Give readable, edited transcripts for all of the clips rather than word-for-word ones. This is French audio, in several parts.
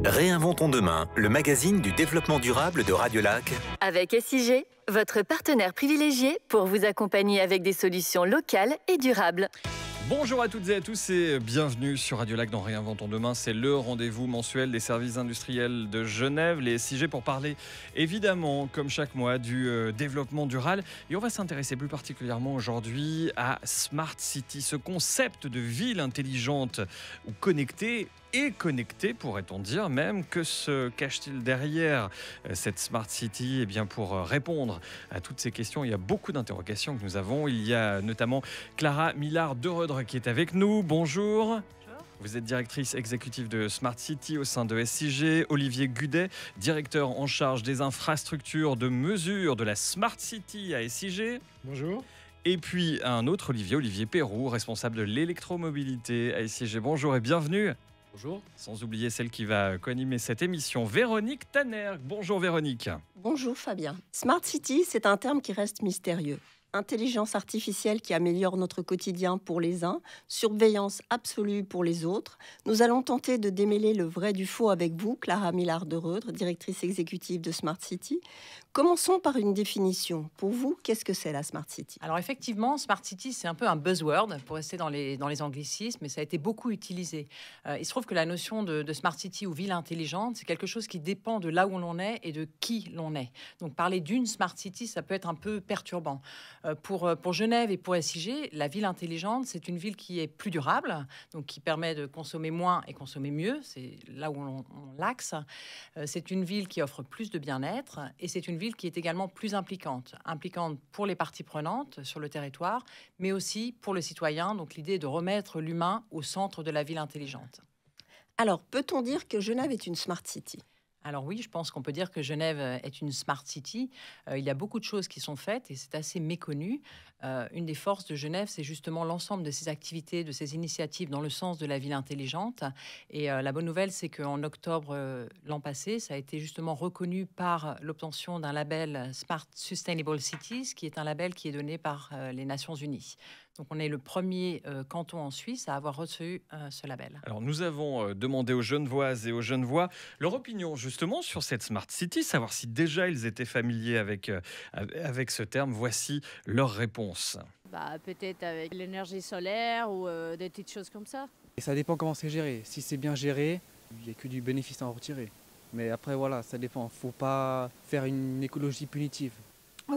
Réinventons demain, le magazine du développement durable de Radiolac. Avec SIG, votre partenaire privilégié pour vous accompagner avec des solutions locales et durables. Bonjour à toutes et à tous et bienvenue sur Radiolac dans Réinventons demain. C'est le rendez-vous mensuel des services industriels de Genève, les SIG, pour parler évidemment, comme chaque mois, du développement durable. Et on va s'intéresser plus particulièrement aujourd'hui à Smart City, ce concept de ville intelligente ou connectée. Et connecté, pourrait-on dire même. Que se cache-t-il derrière cette Smart City? Eh bien, pour répondre à toutes ces questions, il y a beaucoup d'interrogations que nous avons. Il y a notamment Clara Millard-Deredre qui est avec nous. Bonjour. Vous êtes directrice exécutive de Smart City au sein de SIG. Olivier Gudet, directeur en charge des infrastructures de mesure de la Smart City à SIG. Bonjour. Et puis un autre Olivier Perroux, responsable de l'électromobilité à SIG. Bonjour et bienvenue. Bonjour. Sans oublier celle qui va co-animer cette émission, Véronique Tanner. Bonjour Véronique. Bonjour Fabien. Smart City, c'est un terme qui reste mystérieux. Intelligence artificielle qui améliore notre quotidien pour les uns, surveillance absolue pour les autres. Nous allons tenter de démêler le vrai du faux avec vous, Clara Millard-Deredre, directrice exécutive de Smart City. Commençons par une définition. Pour vous, qu'est-ce que c'est la Smart City? Alors effectivement, Smart City, c'est un peu un buzzword, pour rester dans les anglicismes, mais ça a été beaucoup utilisé. Il se trouve que la notion de Smart City ou ville intelligente, c'est quelque chose qui dépend de là où l'on est et de qui l'on est. Donc parler d'une Smart City, ça peut être un peu perturbant. Pour Genève et pour SIG, la ville intelligente, c'est une ville qui est plus durable, donc qui permet de consommer moins et consommer mieux. C'est là où on l'axe. C'est une ville qui offre plus de bien-être et c'est une ville qui est également plus impliquante pour les parties prenantes sur le territoire, mais aussi pour le citoyen. Donc l'idée est de remettre l'humain au centre de la ville intelligente. Alors, peut-on dire que Genève est une Smart City ? Alors oui, je pense qu'on peut dire que Genève est une Smart City. Il y a beaucoup de choses qui sont faites et c'est assez méconnu. Une des forces de Genève, c'est justement l'ensemble de ces activités, de ces initiatives dans le sens de la ville intelligente. Et la bonne nouvelle, c'est qu'en octobre l'an passé, ça a été justement reconnu par l'obtention d'un label Smart Sustainable Cities, qui est un label qui est donné par les Nations Unies. Donc on est le premier canton en Suisse à avoir reçu ce label. Alors nous avons demandé aux Genevoises et aux Genevois leur opinion justement sur cette Smart City, savoir si déjà ils étaient familiers avec ce terme. Voici leur réponse. Peut-être avec l'énergie solaire ou des petites choses comme ça. Et ça dépend comment c'est géré. Si c'est bien géré, il n'y a que du bénéfice à en retirer. Mais après voilà, ça dépend. Il ne faut pas faire une écologie punitive.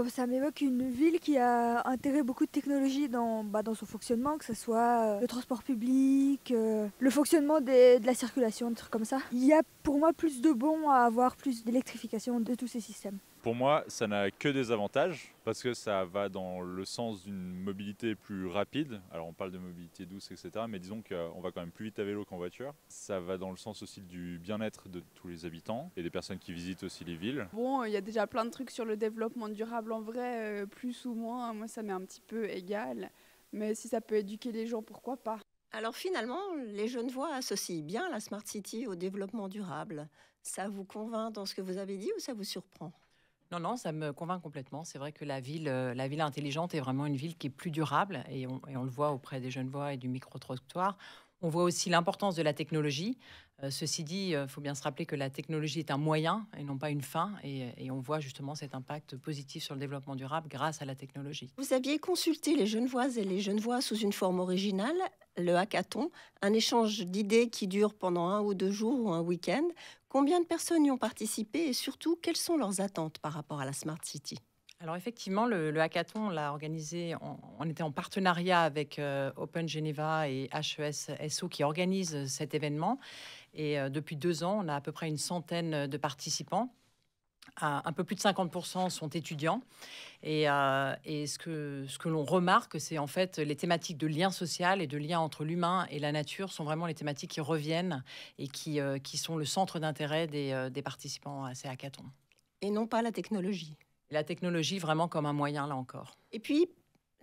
Ça m'évoque une ville qui a intégré beaucoup de technologies dans son fonctionnement, que ce soit le transport public, le fonctionnement de la circulation, des trucs comme ça. Il y a pour moi plus de bons à avoir plus d'électrification de tous ces systèmes. Pour moi, ça n'a que des avantages parce que ça va dans le sens d'une mobilité plus rapide. Alors on parle de mobilité douce, etc. Mais disons qu'on va quand même plus vite à vélo qu'en voiture. Ça va dans le sens aussi du bien-être de tous les habitants et des personnes qui visitent aussi les villes. Bon, il y a déjà plein de trucs sur le développement durable en vrai, plus ou moins. Moi, ça m'est un petit peu égal. Mais si ça peut éduquer les gens, pourquoi pas? Alors finalement, les Genevois associent bien la Smart City au développement durable. Ça vous convainc dans ce que vous avez dit ou ça vous surprend ? Non, ça me convainc complètement. C'est vrai que la ville intelligente est vraiment une ville qui est plus durable et on le voit auprès des Genevois et du micro-trottoir. On voit aussi l'importance de la technologie. Ceci dit, il faut bien se rappeler que la technologie est un moyen et non pas une fin. Et on voit justement cet impact positif sur le développement durable grâce à la technologie. Vous aviez consulté les Genevoises et les Genevois sous une forme originale, le hackathon, un échange d'idées qui dure pendant 1 ou 2 jours ou un week-end. Combien de personnes y ont participé et surtout, quelles sont leurs attentes par rapport à la Smart City ? Alors effectivement, le hackathon, on l'a organisé, on était en partenariat avec Open Geneva et HES-SO qui organisent cet événement. Et depuis 2 ans, on a à peu près une centaine de participants. Un peu plus de 50% sont étudiants. Et ce que l'on remarque, c'est en fait les thématiques de lien social et de lien entre l'humain et la nature sont vraiment les thématiques qui reviennent et qui sont le centre d'intérêt des participants à ces hackathons. Et non pas la technologie. La technologie vraiment comme un moyen, là encore. Et puis,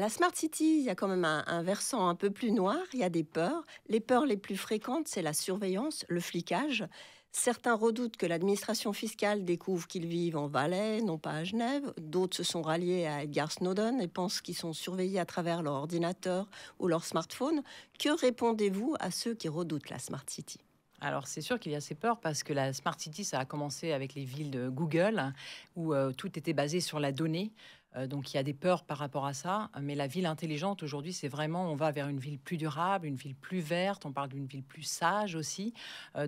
la Smart City, il y a quand même un versant un peu plus noir. Il y a des peurs. Les peurs les plus fréquentes, c'est la surveillance, le flicage. Certains redoutent que l'administration fiscale découvre qu'ils vivent en Valais, non pas à Genève. D'autres se sont ralliés à Edgar Snowden et pensent qu'ils sont surveillés à travers leur ordinateur ou leur smartphone. Que répondez-vous à ceux qui redoutent la Smart City ? Alors, c'est sûr qu'il y a ces peurs parce que la Smart City, ça a commencé avec les villes de Google, où tout était basé sur la donnée. Donc, il y a des peurs par rapport à ça. Mais la ville intelligente, aujourd'hui, c'est vraiment, on va vers une ville plus durable, une ville plus verte. On parle d'une ville plus sage aussi.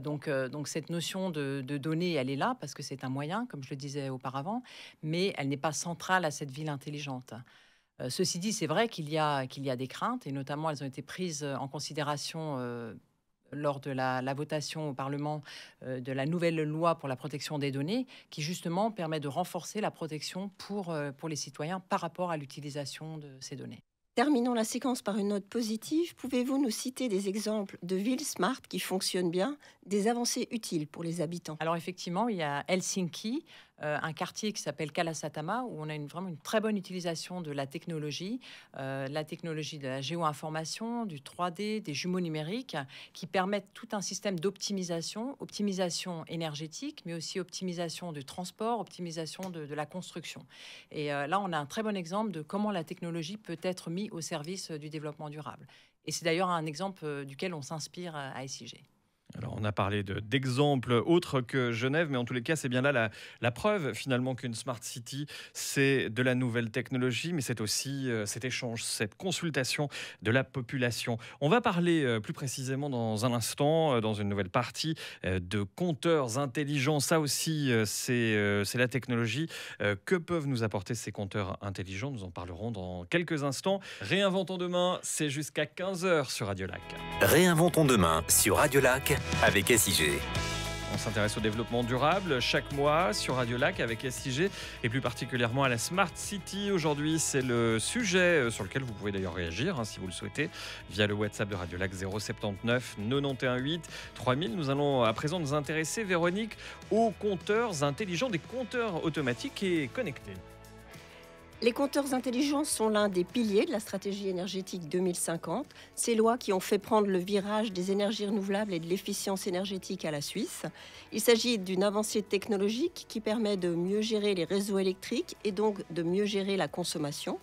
Donc, cette notion de données, elle est là parce que c'est un moyen, comme je le disais auparavant, mais elle n'est pas centrale à cette ville intelligente. Ceci dit, c'est vrai qu'il y a des craintes, et notamment, elles ont été prises en considération lors de la votation au Parlement de la nouvelle loi pour la protection des données, qui justement permet de renforcer la protection pour les citoyens par rapport à l'utilisation de ces données. Terminons la séquence par une note positive. Pouvez-vous nous citer des exemples de villes smart qui fonctionnent bien, des avancées utiles pour les habitants? Alors effectivement, il y a Helsinki, un quartier qui s'appelle Kalasatama, où on a vraiment une très bonne utilisation de la technologie de la géoinformation, du 3D, des jumeaux numériques, qui permettent tout un système d'optimisation, optimisation énergétique, mais aussi optimisation du transport, optimisation de la construction. Et là, on a un très bon exemple de comment la technologie peut être mise au service du développement durable. Et c'est d'ailleurs un exemple duquel on s'inspire à SIG. Alors, on a parlé d'exemples autres que Genève, mais en tous les cas, c'est bien là la preuve finalement qu'une Smart City, c'est de la nouvelle technologie, mais c'est aussi cet échange, cette consultation de la population. On va parler plus précisément dans un instant, dans une nouvelle partie, de compteurs intelligents. Ça aussi, c'est la technologie. Que peuvent nous apporter ces compteurs intelligents? Nous en parlerons dans quelques instants. Réinventons demain, c'est jusqu'à 15h sur Radio Lac. Réinventons demain sur Radio Lac avec SIG. On s'intéresse au développement durable chaque mois sur Radio Lac avec SIG et plus particulièrement à la Smart City. Aujourd'hui, c'est le sujet sur lequel vous pouvez d'ailleurs réagir si vous le souhaitez via le WhatsApp de Radio Lac 079 91 8 3000. Nous allons à présent nous intéresser, Véronique, aux compteurs intelligents, des compteurs automatiques et connectés. Les compteurs intelligents sont l'un des piliers de la stratégie énergétique 2050. Ces lois qui ont fait prendre le virage des énergies renouvelables et de l'efficience énergétique à la Suisse. Il s'agit d'une avancée technologique qui permet de mieux gérer les réseaux électriques et donc de mieux gérer la consommation.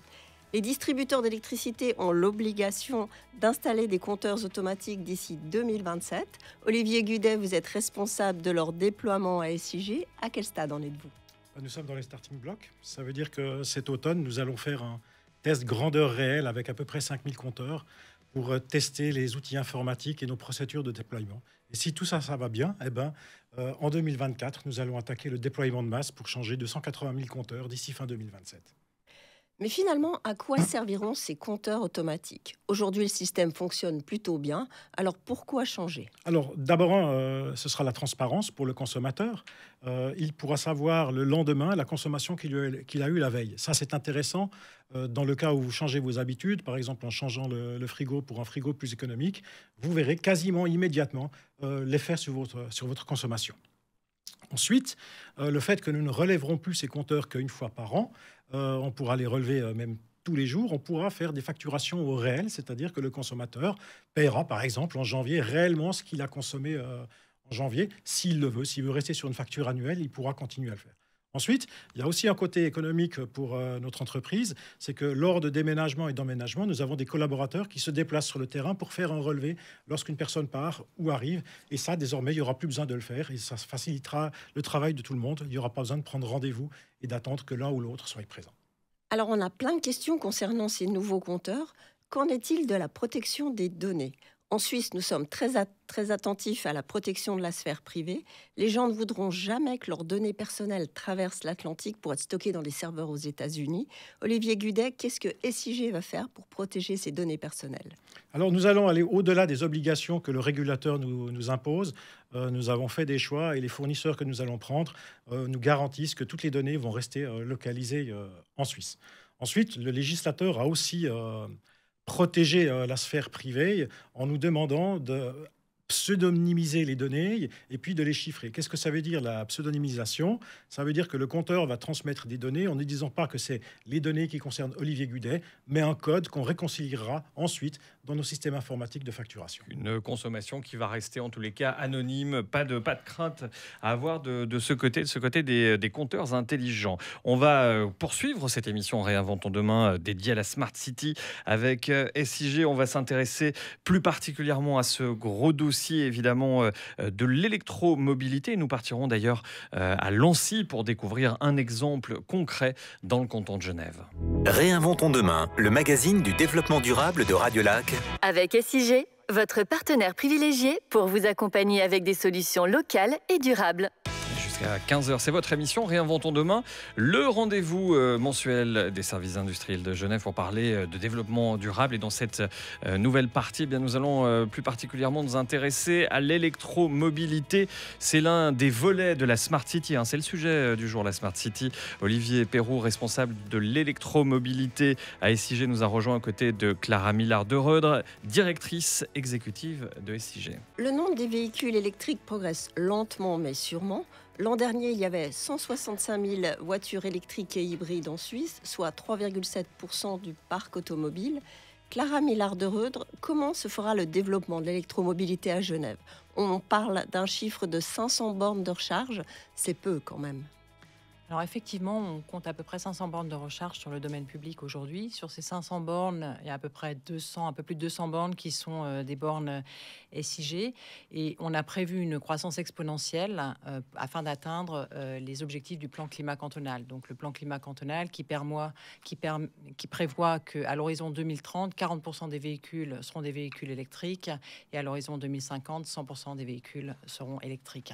Les distributeurs d'électricité ont l'obligation d'installer des compteurs automatiques d'ici 2027. Olivier Gudet, vous êtes responsable de leur déploiement à SIG. À quel stade en êtes-vous ? Nous sommes dans les starting blocks. Ça veut dire que cet automne, nous allons faire un test grandeur réelle avec à peu près 5000 compteurs pour tester les outils informatiques et nos procédures de déploiement. Et si tout ça va bien, en 2024, nous allons attaquer le déploiement de masse pour changer de 180 000 compteurs d'ici fin 2027. Mais finalement, à quoi serviront ces compteurs automatiques? Aujourd'hui, le système fonctionne plutôt bien. Alors, pourquoi changer? Alors, d'abord, ce sera la transparence pour le consommateur. Il pourra savoir le lendemain la consommation qu'il a eue la veille. Ça, c'est intéressant. Dans le cas où vous changez vos habitudes, par exemple en changeant le frigo pour un frigo plus économique, vous verrez quasiment immédiatement l'effet sur votre consommation. Ensuite, le fait que nous ne relèverons plus ces compteurs qu'une fois par an, on pourra les relever même tous les jours, on pourra faire des facturations au réel, c'est-à-dire que le consommateur paiera par exemple en janvier réellement ce qu'il a consommé en janvier, s'il le veut. S'il veut rester sur une facture annuelle, il pourra continuer à le faire. Ensuite, il y a aussi un côté économique pour notre entreprise, c'est que lors de déménagement et d'emménagement, nous avons des collaborateurs qui se déplacent sur le terrain pour faire un relevé lorsqu'une personne part ou arrive. Et ça, désormais, il n'y aura plus besoin de le faire et ça facilitera le travail de tout le monde. Il n'y aura pas besoin de prendre rendez-vous et d'attendre que l'un ou l'autre soit présent. Alors, on a plein de questions concernant ces nouveaux compteurs. Qu'en est-il de la protection des données? En Suisse, nous sommes très attentifs à la protection de la sphère privée. Les gens ne voudront jamais que leurs données personnelles traversent l'Atlantique pour être stockées dans des serveurs aux États-Unis. Olivier Gudet, qu'est-ce que SIG va faire pour protéger ces données personnelles? Alors, nous allons aller au-delà des obligations que le régulateur nous impose. Nous avons fait des choix et les fournisseurs que nous allons prendre nous garantissent que toutes les données vont rester localisées en Suisse. Ensuite, le législateur a aussi protéger la sphère privée en nous demandant de pseudonymiser les données et puis de les chiffrer. Qu'est-ce que ça veut dire, la pseudonymisation? Ça veut dire que le compteur va transmettre des données en ne disant pas que c'est les données qui concernent Olivier Gudet, mais un code qu'on réconciliera ensuite dans nos systèmes informatiques de facturation. Une consommation qui va rester en tous les cas anonyme, pas de crainte à avoir de ce côté des compteurs intelligents. On va poursuivre cette émission Réinventons demain dédiée à la Smart City avec SIG. On va s'intéresser plus particulièrement à ce gros dossier aussi évidemment de l'électromobilité. Nous partirons d'ailleurs à Lancy pour découvrir un exemple concret dans le canton de Genève. Réinventons demain, le magazine du développement durable de Radiolac. Avec SIG, votre partenaire privilégié pour vous accompagner avec des solutions locales et durables. Jusqu'à 15h, c'est votre émission Réinventons demain, le rendez-vous mensuel des services industriels de Genève pour parler de développement durable. Et dans cette nouvelle partie, nous allons plus particulièrement nous intéresser à l'électromobilité. C'est l'un des volets de la Smart City, c'est le sujet du jour, la Smart City. Olivier Perroux, responsable de l'électromobilité à SIG, nous a rejoint à côté de Clara Millard-de-Reudre, directrice exécutive de SIG. Le nombre des véhicules électriques progresse lentement mais sûrement. L'an dernier, il y avait 165 000 voitures électriques et hybrides en Suisse, soit 3,7% du parc automobile. Clara Millard-de-Reudre, comment se fera le développement de l'électromobilité à Genève? On parle d'un chiffre de 500 bornes de recharge, c'est peu quand même. Alors effectivement, on compte à peu près 500 bornes de recharge sur le domaine public aujourd'hui. Sur ces 500 bornes, il y a à peu près un peu plus de 200 bornes qui sont des bornes SIG. Et on a prévu une croissance exponentielle afin d'atteindre les objectifs du plan climat cantonal. Donc le plan climat cantonal qui prévoit qu'à l'horizon 2030, 40% des véhicules seront des véhicules électriques et à l'horizon 2050, 100% des véhicules seront électriques.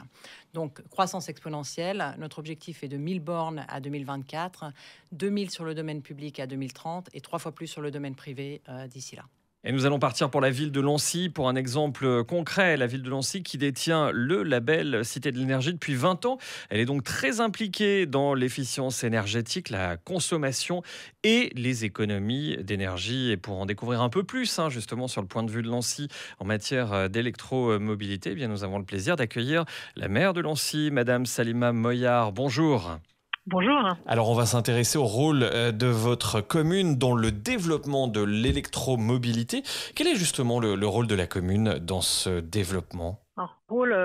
Donc croissance exponentielle. Notre objectif est de 1000 bornes à 2024, 2000 sur le domaine public à 2030 et 3 fois plus sur le domaine privé d'ici là. Et nous allons partir pour la ville de Lancy pour un exemple concret. La ville de Lancy qui détient le label Cité de l'énergie depuis 20 ans. Elle est donc très impliquée dans l'efficience énergétique, la consommation et les économies d'énergie. Et pour en découvrir un peu plus, justement, sur le point de vue de Lancy en matière d'électromobilité, nous avons le plaisir d'accueillir la maire de Lancy, Madame Salima Moyar. Bonjour. Bonjour. Alors on va s'intéresser au rôle de votre commune dans le développement de l'électromobilité. Quel est justement le rôle de la commune dans ce développement? Un rôle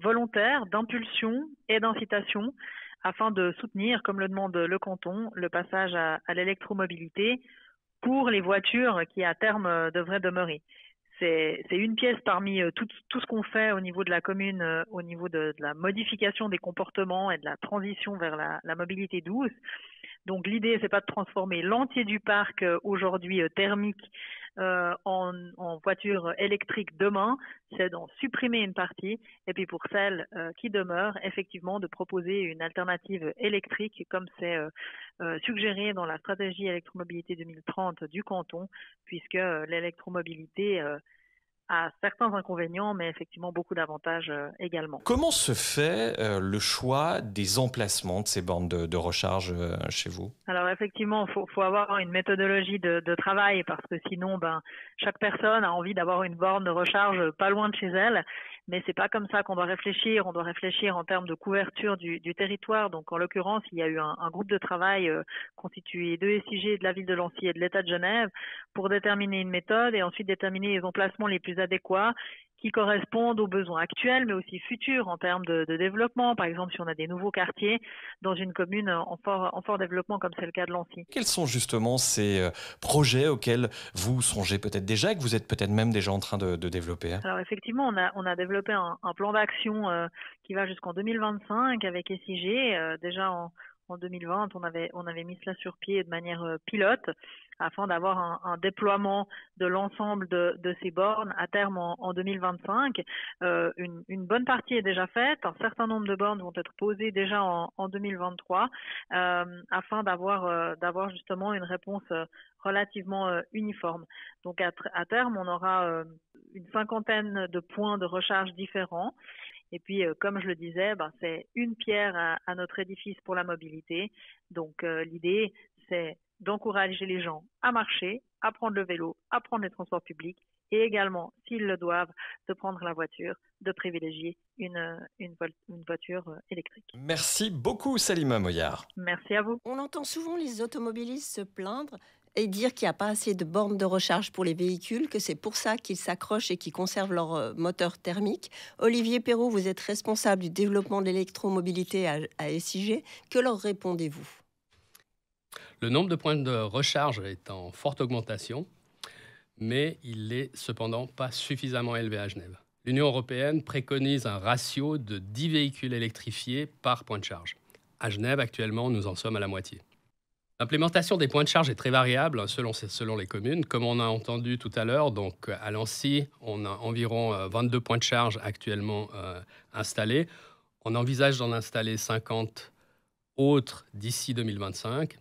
volontaire d'impulsion et d'incitation afin de soutenir, comme le demande le canton, le passage à l'électromobilité pour les voitures qui à terme devraient demeurer. C'est une pièce parmi tout ce qu'on fait au niveau de la commune, au niveau de la modification des comportements et de la transition vers la mobilité douce. Donc l'idée, c'est pas de transformer l'entier du parc aujourd'hui thermique en voiture électrique demain, c'est d'en supprimer une partie et puis pour celles qui demeurent, effectivement, de proposer une alternative électrique comme c'est suggéré dans la stratégie électromobilité 2030 du canton, puisque l'électromobilité a certains inconvénients, mais effectivement beaucoup d'avantages également. Comment se fait le choix des emplacements de ces bornes de recharge chez vous? Alors effectivement, faut avoir une méthodologie de travail parce que sinon, chaque personne a envie d'avoir une borne de recharge pas loin de chez elle. Mais c'est pas comme ça qu'on doit réfléchir. On doit réfléchir en termes de couverture du territoire. Donc, en l'occurrence, il y a eu un groupe de travail constitué de SIG, de la ville de Lancy et de l'État de Genève pour déterminer une méthode et ensuite déterminer les emplacements les plus adéquats qui correspondent aux besoins actuels, mais aussi futurs en termes de développement. Par exemple, si on a des nouveaux quartiers dans une commune en fort développement, comme c'est le cas de Lancy. Quels sont justement ces projets auxquels vous songez peut-être déjà et que vous êtes peut-être même déjà en train de développer? Alors effectivement, on a développé un plan d'action qui va jusqu'en 2025 avec SIG. Déjà en 2020, on avait mis cela sur pied de manière pilote afin d'avoir un déploiement de l'ensemble de ces bornes à terme en 2025. Une bonne partie est déjà faite. Un certain nombre de bornes vont être posées déjà en 2023 afin d'avoir justement une réponse relativement uniforme. Donc à terme, on aura une 50aine de points de recharge différents. Et puis, comme je le disais, c'est une pierre à notre édifice pour la mobilité. Donc, l'idée, c'est d'encourager les gens à marcher, à prendre le vélo, à prendre les transports publics et également, s'ils le doivent, de prendre la voiture, de privilégier une voiture électrique. Merci beaucoup, Salima Moyar. Merci à vous. On entend souvent les automobilistes se plaindre et dire qu'il n'y a pas assez de bornes de recharge pour les véhicules, que c'est pour ça qu'ils s'accrochent et qu'ils conservent leur moteur thermique. Olivier Perrault, vous êtes responsable du développement de l'électromobilité à SIG. Que leur répondez-vous? Le nombre de points de recharge est en forte augmentation, mais il n'est cependant pas suffisamment élevé à Genève. l'Union européenne préconise un ratio de 10 véhicules électrifiés par point de charge. À Genève, actuellement, nous en sommes à la moitié. L'implémentation des points de charge est très variable selon les communes. Comme on a entendu tout à l'heure, donc à Lancy, on a environ 22 points de charge actuellement installés. On envisage d'en installer 50 autres d'ici 2025.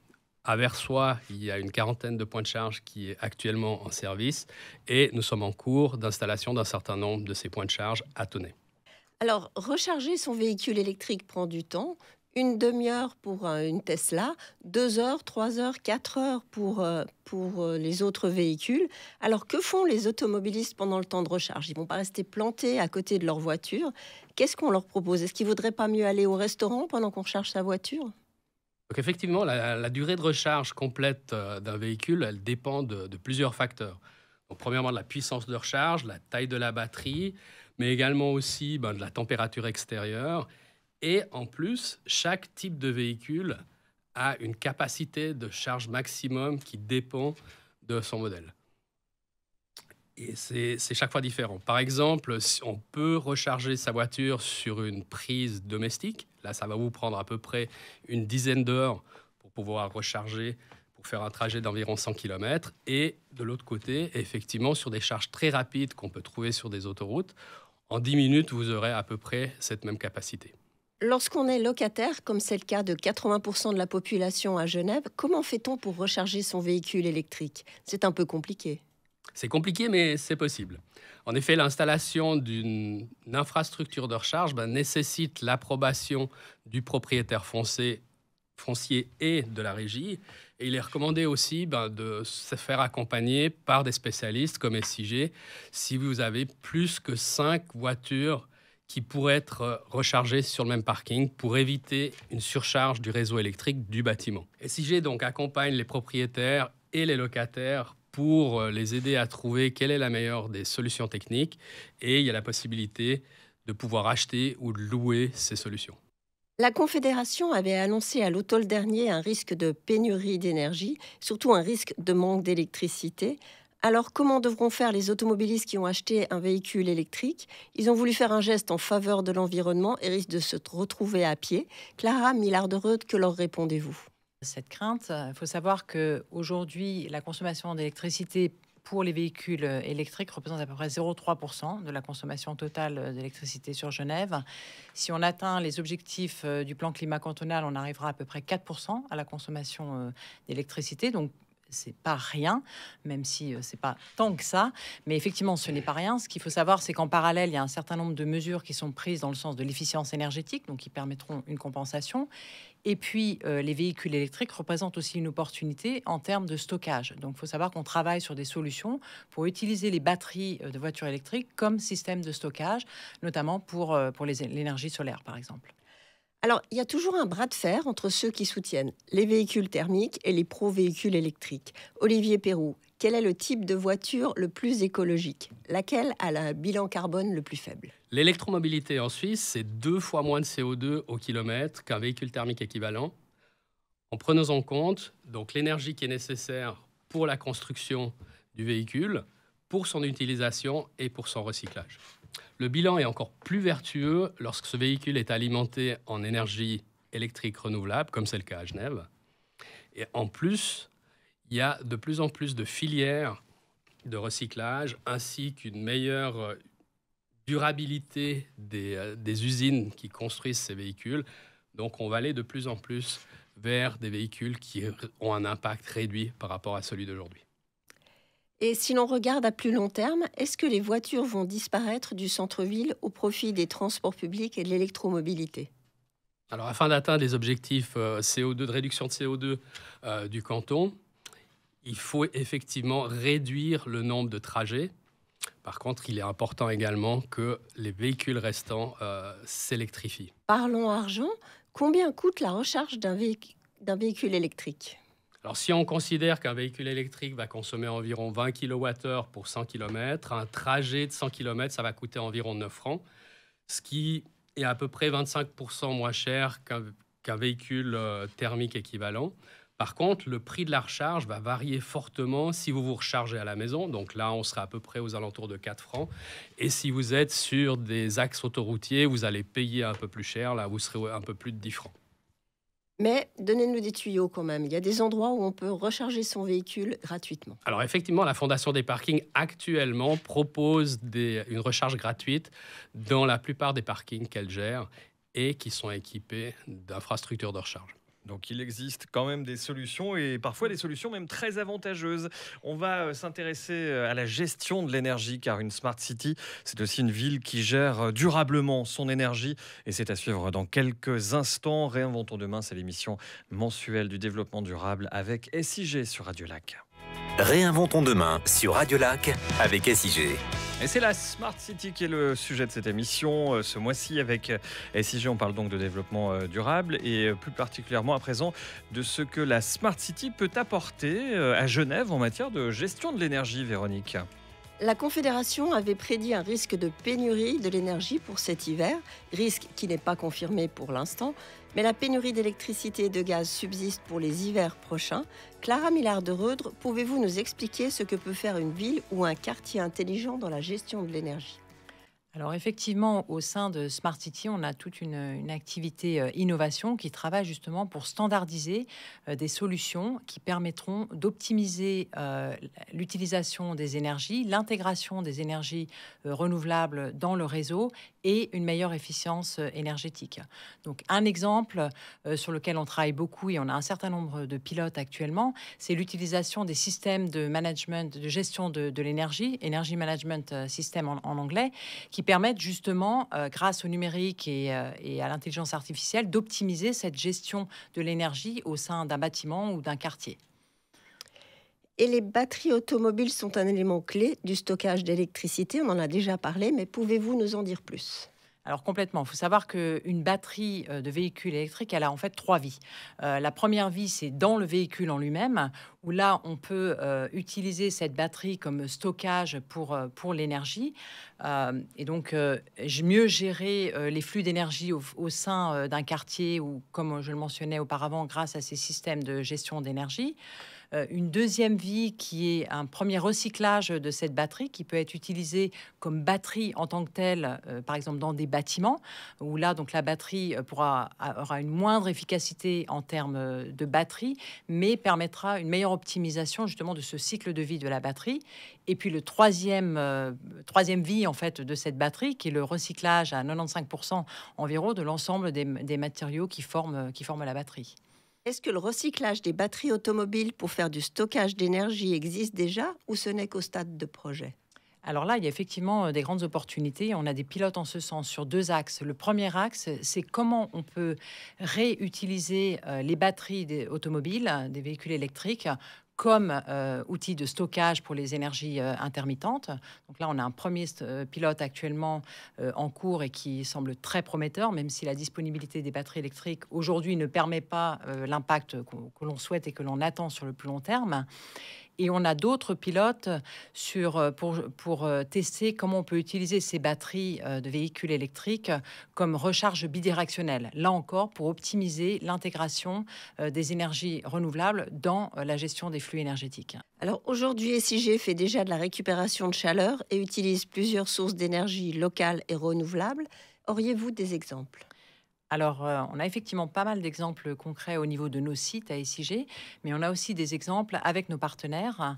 À Versoix, il y a une quarantaine de points de charge qui est actuellement en service et nous sommes en cours d'installation d'un certain nombre de ces points de charge à Tonnet. Alors, recharger son véhicule électrique prend du temps. Une demi-heure pour une Tesla, 2 heures, 3 heures, 4 heures pour les autres véhicules. Alors, que font les automobilistes pendant le temps de recharge? Ils ne vont pas rester plantés à côté de leur voiture. Qu'est-ce qu'on leur propose? Est-ce qu'il ne vaudrait pas mieux aller au restaurant pendant qu'on recharge sa voiture? Donc effectivement, la durée de recharge complète d'un véhicule, elle dépend de plusieurs facteurs. Donc, premièrement, de la puissance de recharge, la taille de la batterie, mais également aussi de la température extérieure. Et en plus, chaque type de véhicule a une capacité de charge maximum qui dépend de son modèle. Et c'est chaque fois différent. Par exemple, on peut recharger sa voiture sur une prise domestique. Là, ça va vous prendre à peu près une dizaine d'heures pour pouvoir recharger, pour faire un trajet d'environ 100 km. Et de l'autre côté, effectivement, sur des charges très rapides qu'on peut trouver sur des autoroutes, en 10 minutes, vous aurez à peu près cette même capacité. Lorsqu'on est locataire, comme c'est le cas de 80% de la population à Genève, comment fait-on pour recharger son véhicule électrique? C'est un peu compliqué. C'est compliqué, mais c'est possible. En effet, l'installation d'une infrastructure de recharge nécessite l'approbation du propriétaire foncier et de la régie. Et il est recommandé aussi de se faire accompagner par des spécialistes comme SIG si vous avez plus que 5 voitures qui pourraient être rechargées sur le même parking pour éviter une surcharge du réseau électrique du bâtiment. SIG donc accompagne les propriétaires et les locataires pour les aider à trouver quelle est la meilleure des solutions techniques et il y a la possibilité de pouvoir acheter ou de louer ces solutions. La Confédération avait annoncé à l'automne dernier un risque de pénurie d'énergie, surtout un risque de manque d'électricité. Alors, comment devront faire les automobilistes qui ont acheté un véhicule électrique? Ils ont voulu faire un geste en faveur de l'environnement et risquent de se retrouver à pied. Clara Millard-de-Reuth, que leur répondez-vous? Cette crainte, il faut savoir qu'aujourd'hui, la consommation d'électricité pour les véhicules électriques représente à peu près 0,3% de la consommation totale d'électricité sur Genève. Si on atteint les objectifs du plan climat cantonal, on arrivera à peu près 4% à la consommation d'électricité. Donc, c'est pas rien, même si c'est pas tant que ça. Mais effectivement, ce n'est pas rien. Ce qu'il faut savoir, c'est qu'en parallèle, il y a un certain nombre de mesures qui sont prises dans le sens de l'efficience énergétique, donc qui permettront une compensation. Et puis, les véhicules électriques représentent aussi une opportunité en termes de stockage. Donc, il faut savoir qu'on travaille sur des solutions pour utiliser les batteries de voitures électriques comme système de stockage, notamment pour l'énergie solaire, par exemple. Alors, il y a toujours un bras de fer entre ceux qui soutiennent les véhicules thermiques et les pro-véhicules électriques. Olivier Perroux, quel est le type de voiture le plus écologique? Laquelle a le bilan carbone le plus faible? L'électromobilité en Suisse, c'est 2 fois moins de CO2 au kilomètre qu'un véhicule thermique équivalent. En prenant en compte donc l'énergie qui est nécessaire pour la construction du véhicule, pour son utilisation et pour son recyclage. Le bilan est encore plus vertueux lorsque ce véhicule est alimenté en énergie électrique renouvelable, comme c'est le cas à Genève. Et en plus, il y a de plus en plus de filières de recyclage, ainsi qu'une meilleure durabilité des usines qui construisent ces véhicules. Donc, on va aller de plus en plus vers des véhicules qui ont un impact réduit par rapport à celui d'aujourd'hui. Et si l'on regarde à plus long terme, est-ce que les voitures vont disparaître du centre-ville au profit des transports publics et de l'électromobilité? Alors, afin d'atteindre les objectifs CO2, de réduction de CO2 du canton, il faut effectivement réduire le nombre de trajets. Par contre, il est important également que les véhicules restants s'électrifient. Parlons argent. Combien coûte la recharge d'un véhicule électrique? Alors, si on considère qu'un véhicule électrique va consommer environ 20 kWh pour 100 km, un trajet de 100 km, ça va coûter environ 9 francs, ce qui est à peu près 25% moins cher qu'un véhicule thermique équivalent. Par contre, le prix de la recharge va varier fortement si vous vous rechargez à la maison. Donc là, on sera à peu près aux alentours de 4 francs. Et si vous êtes sur des axes autoroutiers, vous allez payer un peu plus cher. Là, vous serez un peu plus de 10 francs. Mais donnez-nous des tuyaux quand même. Il y a des endroits où on peut recharger son véhicule gratuitement. Alors effectivement, la Fondation des parkings actuellement propose une recharge gratuite dans la plupart des parkings qu'elle gère et qui sont équipés d'infrastructures de recharge. Donc il existe quand même des solutions et parfois des solutions même très avantageuses. On va s'intéresser à la gestion de l'énergie car une Smart City, c'est aussi une ville qui gère durablement son énergie et c'est à suivre dans quelques instants. Réinventons demain, c'est l'émission mensuelle du développement durable avec SIG sur Radio Lac. Réinventons demain sur Radio Lac avec SIG. Et c'est la Smart City qui est le sujet de cette émission. Ce mois-ci, avec SIG, on parle donc de développement durable et plus particulièrement à présent de ce que la Smart City peut apporter à Genève en matière de gestion de l'énergie, Véronique. La Confédération avait prédit un risque de pénurie de l'énergie pour cet hiver, risque qui n'est pas confirmé pour l'instant, mais la pénurie d'électricité et de gaz subsiste pour les hivers prochains. Clara Millard de Reudre, pouvez-vous nous expliquer ce que peut faire une ville ou un quartier intelligent dans la gestion de l'énergie ? Alors effectivement, au sein de Smart City, on a toute une activité innovation qui travaille justement pour standardiser des solutions qui permettront d'optimiser l'utilisation des énergies, l'intégration des énergies renouvelables dans le réseau et une meilleure efficience énergétique. Donc un exemple sur lequel on travaille beaucoup et on a un certain nombre de pilotes actuellement, c'est l'utilisation des systèmes de management, de gestion de l'énergie, Energy Management System en anglais, qui permettent justement, grâce au numérique et à l'intelligence artificielle, d'optimiser cette gestion de l'énergie au sein d'un bâtiment ou d'un quartier. Et les batteries automobiles sont un élément clé du stockage d'électricité. On en a déjà parlé, mais pouvez-vous nous en dire plus ? Alors complètement. Il faut savoir qu'une batterie de véhicule électrique, elle a en fait 3 vies. La première vie, c'est dans le véhicule en lui-même, où là, on peut utiliser cette batterie comme stockage pour l'énergie. Et donc, mieux gérer les flux d'énergie au sein d'un quartier, ou comme je le mentionnais auparavant, grâce à ces systèmes de gestion d'énergie. Une deuxième vie qui est un premier recyclage de cette batterie qui peut être utilisée comme batterie en tant que telle, par exemple dans des bâtiments, où là, donc, la batterie aura une moindre efficacité en termes de batterie, mais permettra une meilleure optimisation justement de ce cycle de vie de la batterie. Et puis le troisième vie en fait de cette batterie, qui est le recyclage à 95% environ de l'ensemble des matériaux qui forment la batterie. Est-ce que le recyclage des batteries automobiles pour faire du stockage d'énergie existe déjà ou ce n'est qu'au stade de projet ? Alors là, il y a effectivement des grandes opportunités. On a des pilotes en ce sens sur 2 axes. Le premier axe, c'est comment on peut réutiliser les batteries automobiles, des véhicules électriques, comme outil de stockage pour les énergies intermittentes. Donc là, on a un premier pilote actuellement en cours et qui semble très prometteur, même si la disponibilité des batteries électriques aujourd'hui ne permet pas l'impact que l'on souhaite et que l'on attend sur le plus long terme. Et on a d'autres pilotes pour tester comment on peut utiliser ces batteries de véhicules électriques comme recharge bidirectionnelle. Là encore, pour optimiser l'intégration des énergies renouvelables dans la gestion des flux énergétiques. Alors aujourd'hui, SIG fait déjà de la récupération de chaleur et utilise plusieurs sources d'énergie locales et renouvelables. Auriez-vous des exemples ? Alors, on a effectivement pas mal d'exemples concrets au niveau de nos sites à SIG, mais on a aussi des exemples avec nos partenaires.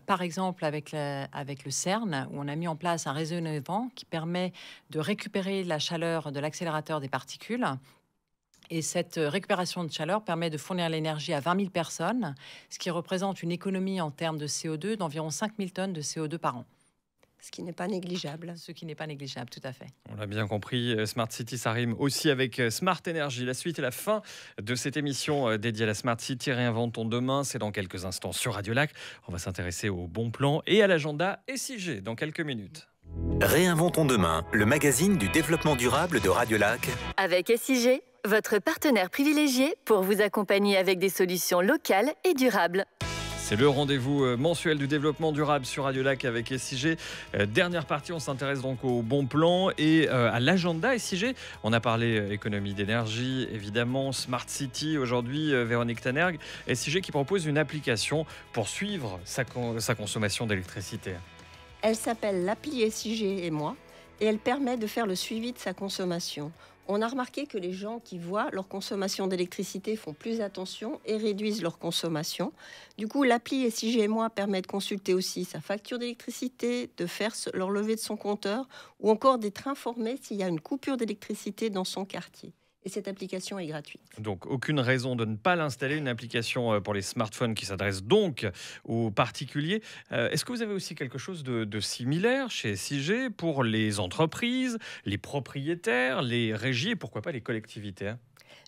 Par exemple, avec le CERN, où on a mis en place un réseau innovant qui permet de récupérer la chaleur de l'accélérateur des particules. Et cette récupération de chaleur permet de fournir l'énergie à 20 000 personnes, ce qui représente une économie en termes de CO2 d'environ 5 000 tonnes de CO2 par an. Ce qui n'est pas négligeable. Ce qui n'est pas négligeable, tout à fait. On l'a bien compris, Smart City, ça rime aussi avec Smart Energy. La suite et la fin de cette émission dédiée à la Smart City. Réinventons demain, c'est dans quelques instants sur Radio Lac. On va s'intéresser au bon plan et à l'agenda SIG dans quelques minutes. Réinventons demain, le magazine du développement durable de Radio Lac. Avec SIG, votre partenaire privilégié pour vous accompagner avec des solutions locales et durables. C'est le rendez-vous mensuel du développement durable sur Radio Lac avec SIG. Dernière partie, on s'intéresse donc au bon plan et à l'agenda SIG. On a parlé économie d'énergie, évidemment, Smart City. Aujourd'hui, Véronique Tanergue, SIG qui propose une application pour suivre sa consommation d'électricité. Elle s'appelle l'appli SIG et moi et elle permet de faire le suivi de sa consommation. On a remarqué que les gens qui voient leur consommation d'électricité font plus attention et réduisent leur consommation. Du coup, l'appli SIG et moi permet de consulter aussi sa facture d'électricité, de faire leur levée de son compteur ou encore d'être informé s'il y a une coupure d'électricité dans son quartier. Et cette application est gratuite. Donc, aucune raison de ne pas l'installer, une application pour les smartphones qui s'adresse donc aux particuliers. Est-ce que vous avez aussi quelque chose de similaire chez SIG pour les entreprises, les propriétaires, les régies et pourquoi pas les collectivités ?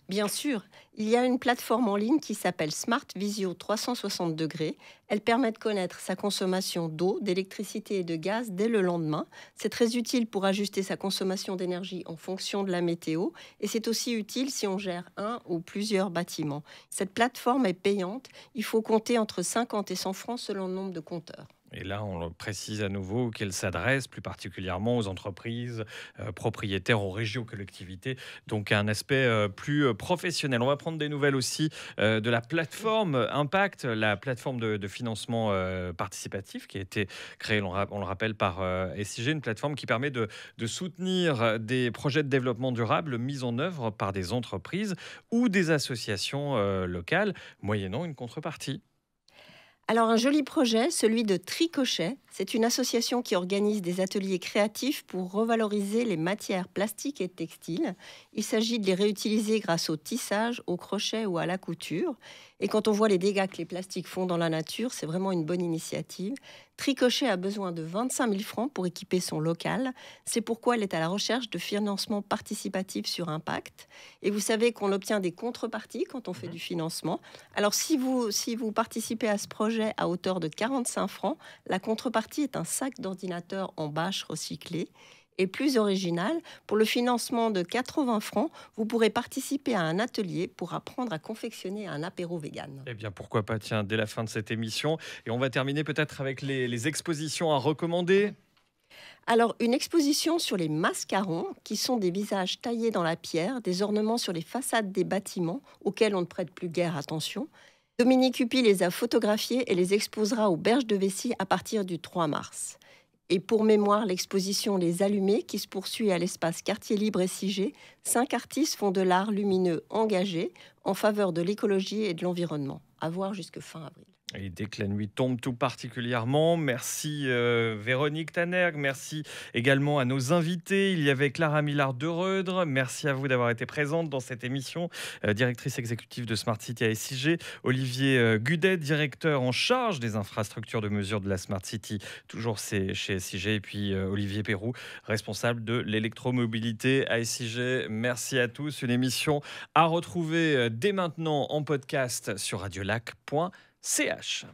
Bien sûr, il y a une plateforme en ligne qui s'appelle Smart Visio 360 degrés. Elle permet de connaître sa consommation d'eau, d'électricité et de gaz dès le lendemain. C'est très utile pour ajuster sa consommation d'énergie en fonction de la météo. Et c'est aussi utile si on gère un ou plusieurs bâtiments. Cette plateforme est payante. Il faut compter entre 50 et 100 francs selon le nombre de compteurs. Et là, on le précise à nouveau qu'elle s'adresse plus particulièrement aux entreprises, propriétaires, aux régions, collectivités, donc à un aspect plus professionnel. On va prendre des nouvelles aussi de la plateforme Impact, la plateforme de financement participatif qui a été créée, on le rappelle, par SIG, une plateforme qui permet de soutenir des projets de développement durable mis en œuvre par des entreprises ou des associations locales, moyennant une contrepartie. Alors un joli projet, celui de Tricochet. C'est une association qui organise des ateliers créatifs pour revaloriser les matières plastiques et textiles. Il s'agit de les réutiliser grâce au tissage, au crochet ou à la couture. Et quand on voit les dégâts que les plastiques font dans la nature, c'est vraiment une bonne initiative. Tricochet a besoin de 25 000 francs pour équiper son local. C'est pourquoi elle est à la recherche de financement participatif sur Impact. Et vous savez qu'on obtient des contreparties quand on fait du financement. Alors si vous participez à ce projet à hauteur de 45 francs, la contrepartie est un sac d'ordinateur en bâche recyclée. Et plus original, pour le financement de 80 francs, vous pourrez participer à un atelier pour apprendre à confectionner un apéro vegan. Eh bien, pourquoi pas, tiens, dès la fin de cette émission. Et on va terminer peut-être avec les expositions à recommander. Alors, une exposition sur les mascarons, qui sont des visages taillés dans la pierre, des ornements sur les façades des bâtiments, auxquels on ne prête plus guère attention. Dominique Huppy les a photographiés et les exposera aux Berges de Vessy à partir du 3 mars. Et pour mémoire, l'exposition Les Allumés, qui se poursuit à l'espace Quartier Libre SIG, 5 artistes font de l'art lumineux engagé en faveur de l'écologie et de l'environnement. À voir jusque fin avril. Et dès que la nuit tombe tout particulièrement, merci Véronique Tanergue, merci également à nos invités. Il y avait Clara Millard de Reudre, merci à vous d'avoir été présente dans cette émission, directrice exécutive de Smart City à SIG, Olivier Gudet, directeur en charge des infrastructures de mesure de la Smart City, toujours chez SIG, et puis Olivier Perroux, responsable de l'électromobilité à SIG. Merci à tous, une émission à retrouver dès maintenant en podcast sur radiolac.ch.